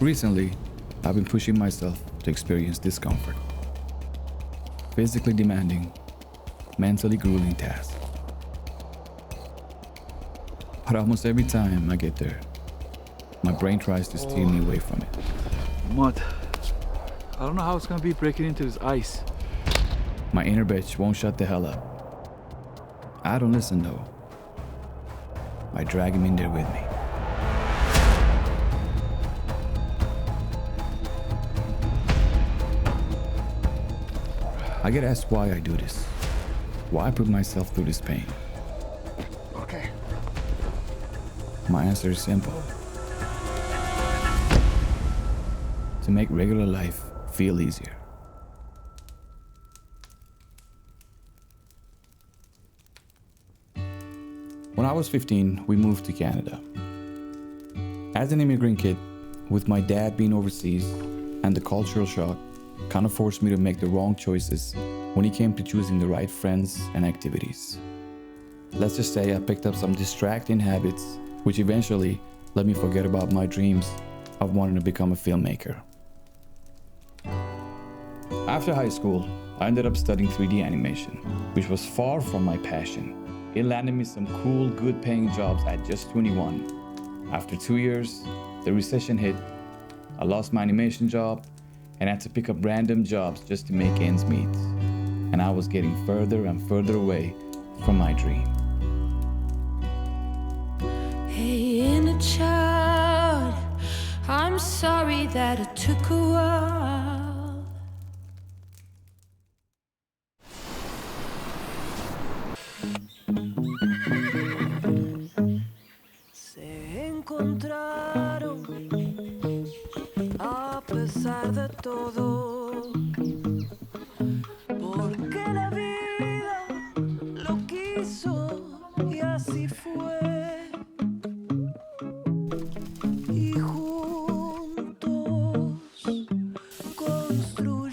Recently, I've been pushing myself to experience discomfort. Physically demanding, mentally grueling tasks. But almost every time I get there, my brain tries to steer me away from it. Mud. I don't know how it's gonna be breaking into this ice. My inner bitch won't shut the hell up. I don't listen though. I drag him in there with me. I get asked why I do this. Why I put myself through this pain. Okay. My answer is simple. To make regular life feel easier. When I was 15, we moved to Canada. As an immigrant kid, with my dad being overseas and the cultural shock, kind of forced me to make the wrong choices when it came to choosing the right friends and activities. Let's just say I picked up some distracting habits, which eventually let me forget about my dreams of wanting to become a filmmaker. After high school, I ended up studying 3D animation, which was far from my passion. It landed me some cool, good-paying jobs at just 21. After 2 years, the recession hit. I lost my animation job and had to pick up random jobs just to make ends meet. And I was getting further and further away from my dream. Hey, inner child, I'm sorry that it took a while. Se encontraron a pesar de todo, porque la vida lo quiso y así fue. Y juntos construyeron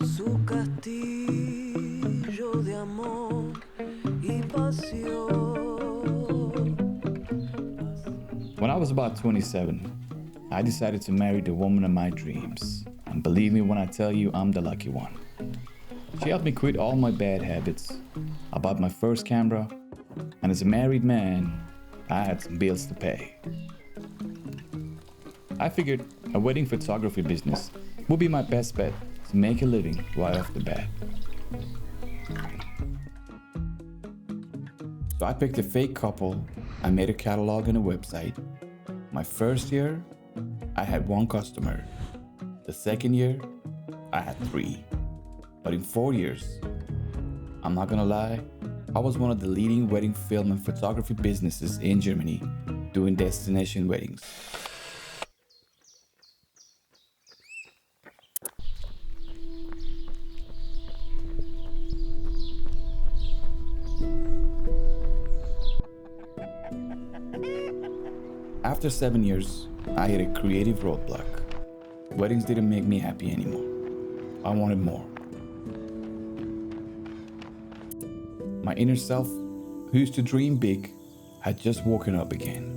su castillo de amor y pasión. When I was about 27, I decided to marry the woman of my dreams. And believe me when I tell you, I'm the lucky one. She helped me quit all my bad habits. I bought my first camera, and as a married man, I had some bills to pay. I figured a wedding photography business would be my best bet to make a living right off the bat. So I picked a fake couple, I made a catalog and a website. My first year, I had 1 customer. The second year, I had 3. But in 4 years, I'm not gonna lie, I was one of the leading wedding film and photography businesses in Germany doing destination weddings. After 7 years, I hit a creative roadblock. Weddings didn't make me happy anymore. I wanted more. My inner self, who used to dream big, had just woken up again.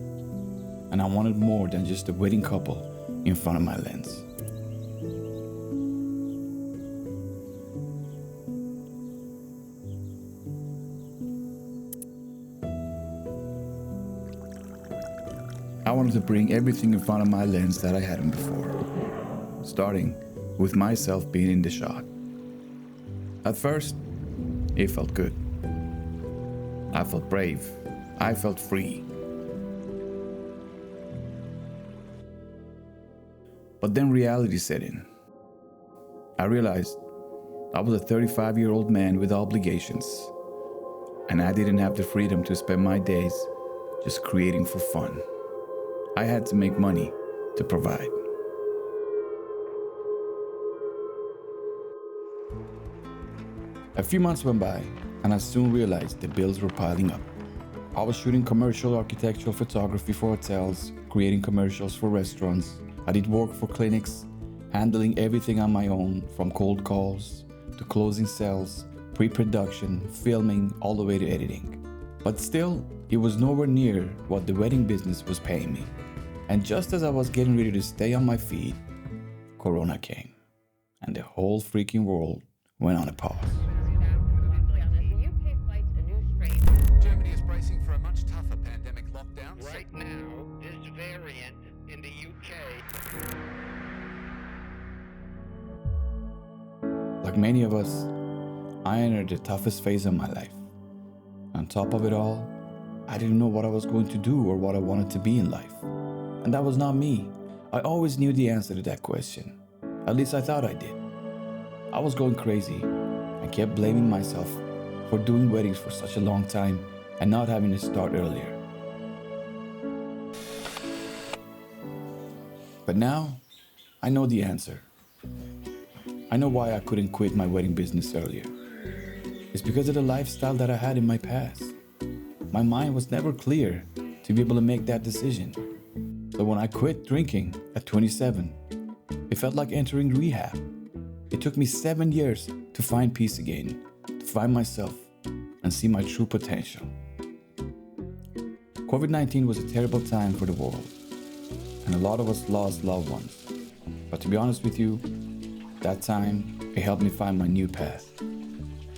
And I wanted more than just a wedding couple in front of my lens. I wanted to bring everything in front of my lens that I hadn't before, starting with myself being in the shot. At first, it felt good. I felt brave. I felt free. But then reality set in. I realized I was a 35-year-old man with obligations, and I didn't have the freedom to spend my days just creating for fun. I had to make money to provide. A few months went by, and I soon realized the bills were piling up. I was shooting commercial architectural photography for hotels, creating commercials for restaurants. I did work for clinics, handling everything on my own, from cold calls to closing sales, pre-production, filming, all the way to editing. But still, it was nowhere near what the wedding business was paying me. And just as I was getting ready to stay on my feet, Corona came, and the whole freaking world went on a pause. Germany is bracing for a much tougher pandemic lockdown. Right now, this variant in the UK. Like many of us, I entered the toughest phase of my life. On top of it all, I didn't know what I was going to do or what I wanted to be in life. And that was not me. I always knew the answer to that question. At least I thought I did. I was going crazy and kept blaming myself for doing weddings for such a long time and not having to start earlier. But now, I know the answer. I know why I couldn't quit my wedding business earlier. It's because of the lifestyle that I had in my past. My mind was never clear to be able to make that decision. So when I quit drinking at 27, it felt like entering rehab. It took me 7 years to find peace again, to find myself, and see my true potential. COVID-19 was a terrible time for the world, and a lot of us lost loved ones. But to be honest with you, that time, it helped me find my new path.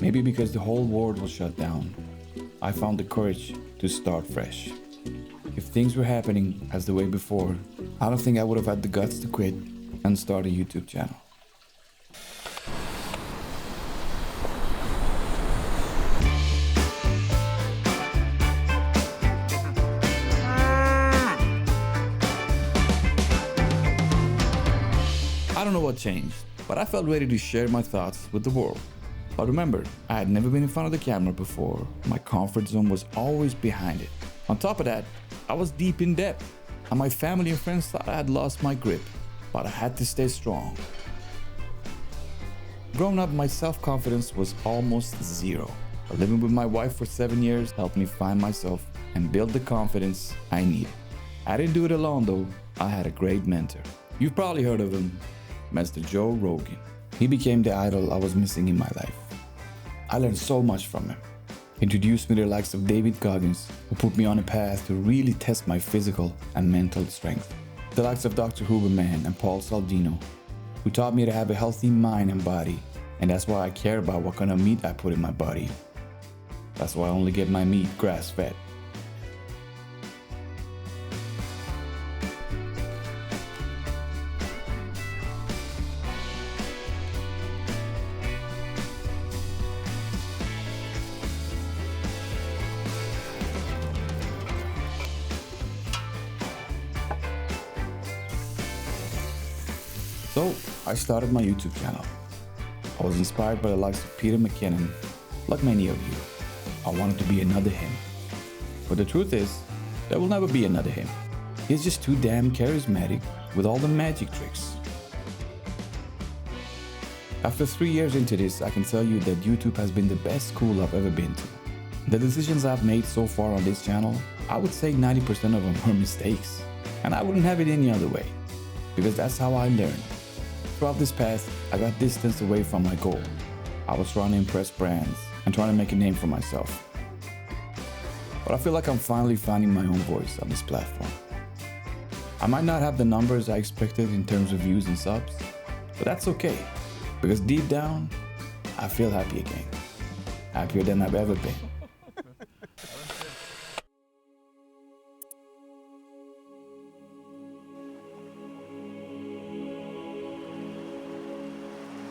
Maybe because the whole world was shut down, I found the courage to start fresh. If things were happening as the way before, I don't think I would have had the guts to quit and start a YouTube channel. I don't know what changed, but I felt ready to share my thoughts with the world. But remember, I had never been in front of the camera before. My comfort zone was always behind it. On top of that, I was deep in debt, and my family and friends thought I had lost my grip, but I had to stay strong. Growing up, my self-confidence was almost zero. But living with my wife for 7 years helped me find myself and build the confidence I needed. I didn't do it alone though. I had a great mentor. You've probably heard of him, Mr. Joe Rogan. He became the idol I was missing in my life. I learned so much from him. He introduced me to the likes of David Goggins, who put me on a path to really test my physical and mental strength. The likes of Dr. Huberman and Paul Saldino, who taught me to have a healthy mind and body. And that's why I care about what kind of meat I put in my body. That's why I only get my meat grass-fed. So I started my YouTube channel. I was inspired by the likes of Peter McKinnon, like many of you. I wanted to be another him. But the truth is, there will never be another him. He's just too damn charismatic with all the magic tricks. After 3 years into this, I can tell you that YouTube has been the best school I've ever been to. The decisions I've made so far on this channel, I would say 90% of them were mistakes. And I wouldn't have it any other way, because that's how I learned. Throughout this path, I got distance away from my goal. I was trying to impress brands and trying to make a name for myself. But I feel like I'm finally finding my own voice on this platform. I might not have the numbers I expected in terms of views and subs, but that's okay, because deep down, I feel happy again. Happier than I've ever been.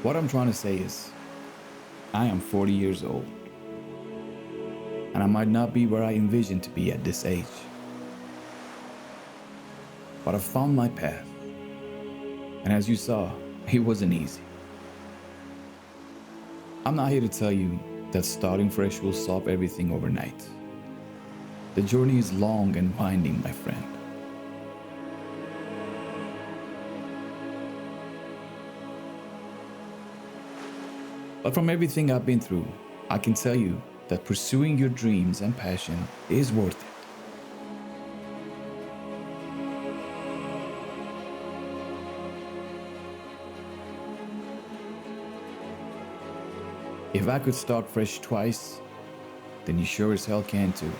What I'm trying to say is, I am 40 years old, and I might not be where I envisioned to be at this age. But I found my path, and as you saw, it wasn't easy. I'm not here to tell you that starting fresh will solve everything overnight. The journey is long and winding, my friend. But from everything I've been through, I can tell you that pursuing your dreams and passion is worth it. If I could start fresh twice, then you sure as hell can too.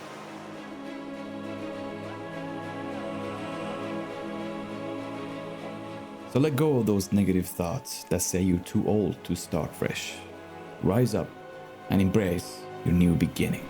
So let go of those negative thoughts that say you're too old to start fresh. Rise up and embrace your new beginning.